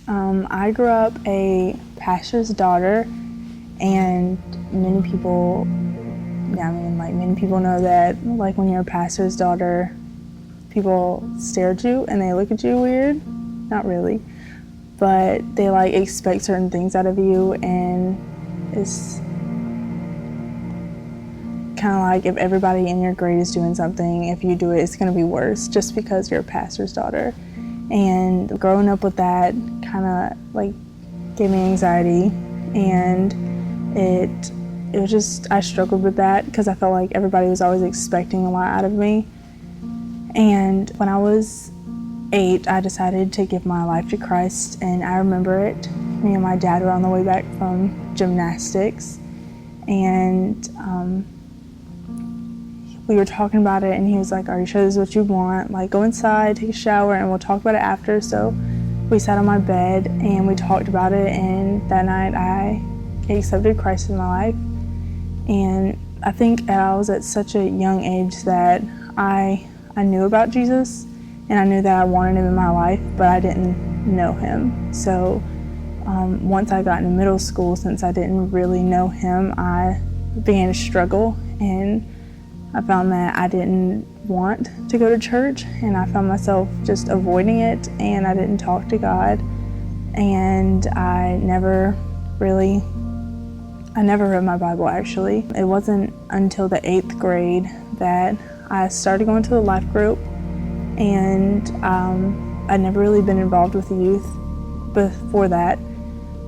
I grew up a pastor's daughter, and many people know that, like, when you're a pastor's daughter, people stare at you and they look at you weird. Not really, but they, like, expect certain things out of you, and it's kind of like if everybody in your grade is doing something, if you do it, it's going to be worse just because you're a pastor's daughter. And growing up with that kind of, like, gave me anxiety, and it was just, I struggled with that because I felt like everybody was always expecting a lot out of me. And when I was 8, I decided to give my life to Christ, and I remember it. Me and my dad were on the way back from gymnastics, and we were talking about it, and he was like, "Are you sure this is what you want? Like, go inside, take a shower, and we'll talk about it after." So we sat on my bed and we talked about it, and that night I accepted Christ in my life. And I think I was at such a young age that I knew about Jesus, and I knew that I wanted him in my life, but I didn't know him. So once I got into middle school, since I didn't really know him, I began to struggle, and I found that I didn't want to go to church, and I found myself just avoiding it, and I didn't talk to God, and I never read my Bible, actually. It wasn't until the 8th grade that I started going to the life group, and I'd never really been involved with the youth before that,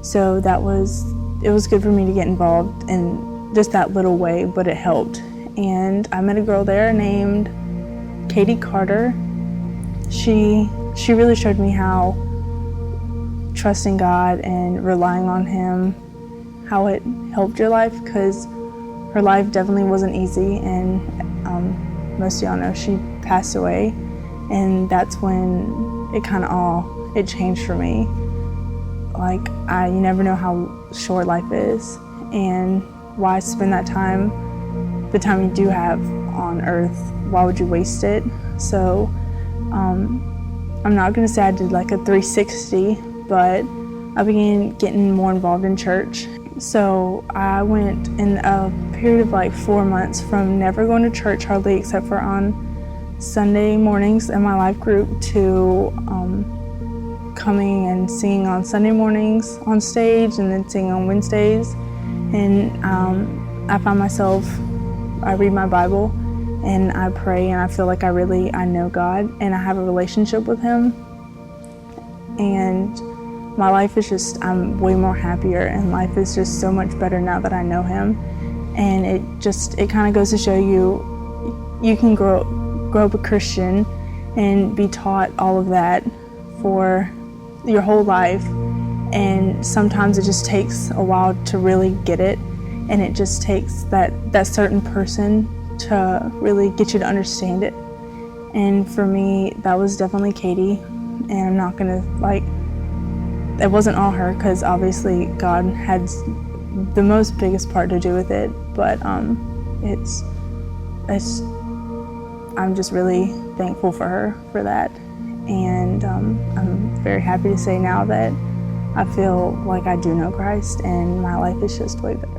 so it was good for me to get involved in just that little way, but it helped. And I met a girl there named Katie Carter. She really showed me how trusting God and relying on him, how it helped your life, because her life definitely wasn't easy, and most of y'all know she passed away, and that's when it changed for me. Like, you never know how short life is, and why spend that time, the time you do have on earth, why would you waste it? So I'm not going to say I did like a 360, but I began getting more involved in church. So I went in a period of like 4 months from never going to church hardly except for on Sunday mornings in my life group to coming and singing on Sunday mornings on stage, and then singing on Wednesdays. And I found myself, I read my Bible and I pray, and I feel like I know God and I have a relationship with him. And my life is just, I'm way more happier, and life is just so much better now that I know him. And it kind of goes to show you can grow up a Christian and be taught all of that for your whole life. And sometimes it just takes a while to really get it. And it just takes that certain person to really get you to understand it. And for me, that was definitely Katie. And I'm not gonna, it wasn't all her, because obviously God had the biggest part to do with it. But I'm just really thankful for her for that. And I'm very happy to say now that I feel like I do know Christ, and my life is just way better.